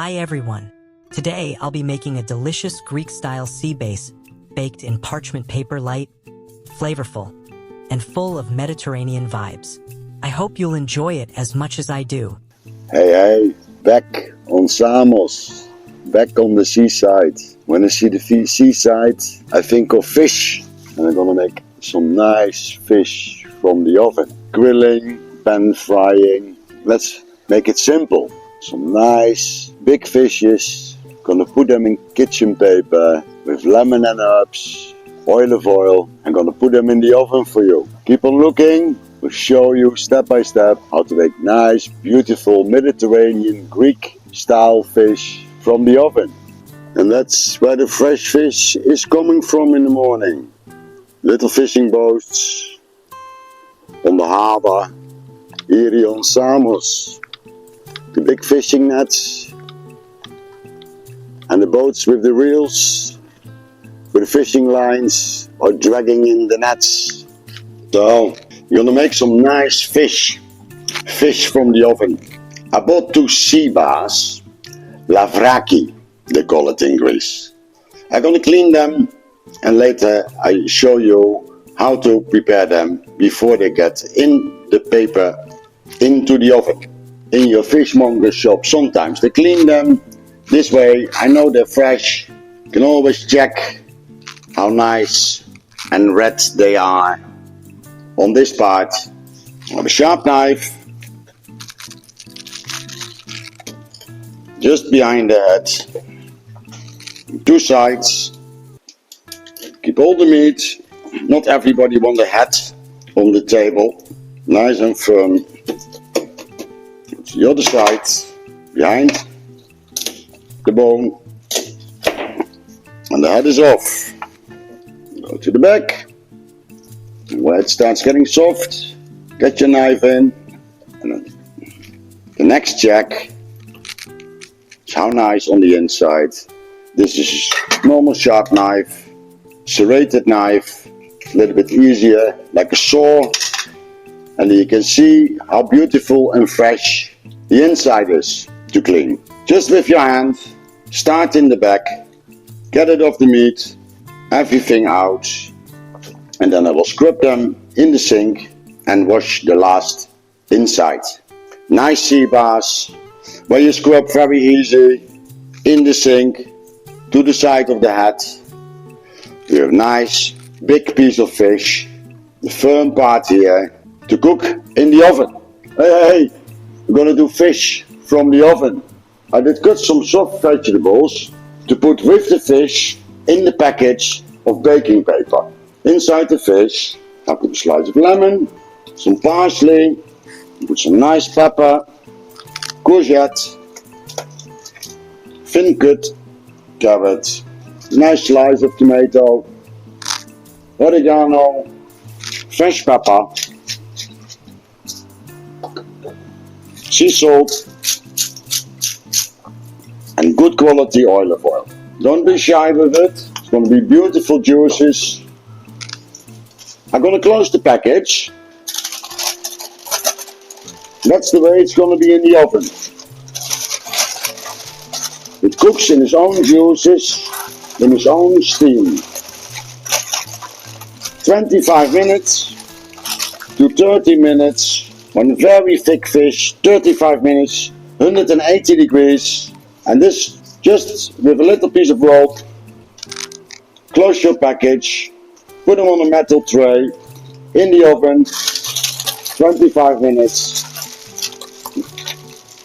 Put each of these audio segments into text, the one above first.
Hi everyone! Today I'll be making a delicious Greek-style sea base baked in parchment paper, light, flavorful, and full of Mediterranean vibes. I hope you'll enjoy it as much as I do. Hey, back on Samos, back on the seaside. When I see the seaside, I think of fish. And I'm gonna make some nice fish from the oven. Grilling, pan frying. Let's make it simple. Some nice big fishes. Gonna put them in kitchen paper with lemon and herbs, oil. I'm gonna put them in the oven for you. Keep on looking. We'll show you step by step how to make nice, beautiful Mediterranean Greek style fish from the oven. And that's where the fresh fish is coming from in the morning. Little fishing boats on the harbor here on Samos. The big fishing nets and the boats with the reels with the fishing lines are dragging in the nets. So you're gonna make some nice fish from the oven. I bought 2 sea bass, lavraki they call it in Greece. I'm gonna clean them and later I show you how to prepare them before they get in the paper into the oven. In your fishmonger shop sometimes they clean them this way. I know they're fresh. You can always check how nice and red they are. On this part I have a sharp knife just behind the head, 2 sides. Keep all the meat. Not everybody wants the head on the table, nice and firm. To the other side, behind the bone, and the head is off. Go to the back, and where it starts getting soft, get your knife in, and then the next check is how nice on the inside. This is a normal sharp knife, serrated knife, a little bit easier, like a saw, and you can see how beautiful and fresh the inside is to clean. Just with your hand, start in the back, get it off the meat, everything out, and then I will scrub them in the sink and wash the last inside. Nice sea bass, where you scrub very easy in the sink to the side of the head. You have nice big piece of fish, the firm part here, to cook in the oven. Hey, we're gonna do fish from the oven. I did cut some soft vegetables to put with the fish in the package of baking paper. Inside the fish, I put a slice of lemon, some parsley, put some nice pepper, courgette, thin cut carrot, nice slice of tomato, oregano, fresh pepper, sea salt, and good quality olive oil. Don't be shy with it. It's going to be beautiful juices. I'm going to close the package. That's the way it's going to be in the oven. It cooks in its own juices, in its own steam. 25 minutes to 30 minutes on very thick fish. 35 minutes, 180 degrees. And this just with a little piece of rope. Close your package, put them on a metal tray, in the oven, 25 minutes.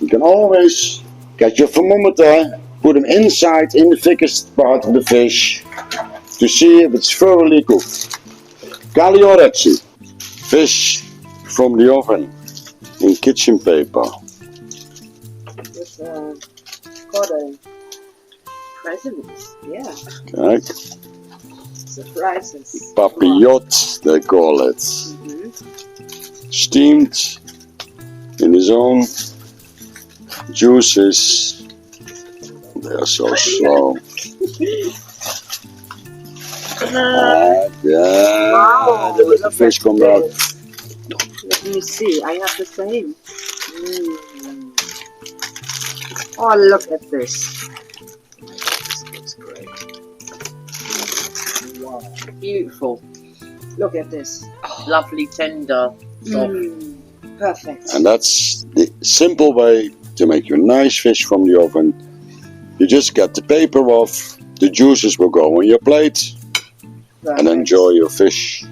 You can always get your thermometer, put them inside in the thickest part of the fish to see if it's thoroughly cooked. Kali orekci, fish from the oven in kitchen paper. It's called a presents, yeah. Okay. Surprises. Papillote, they call it. Steamed in his own juices. They are so slow. Yeah, Wow, the little fish come out. Let me see, I have the same. Oh, look at this. This looks great. Wow, beautiful. Look at this. Lovely, tender, soft. Perfect. And that's the simple way to make your nice fish from the oven. You just get the paper off, the juices will go on your plate, Perfect. and enjoy your fish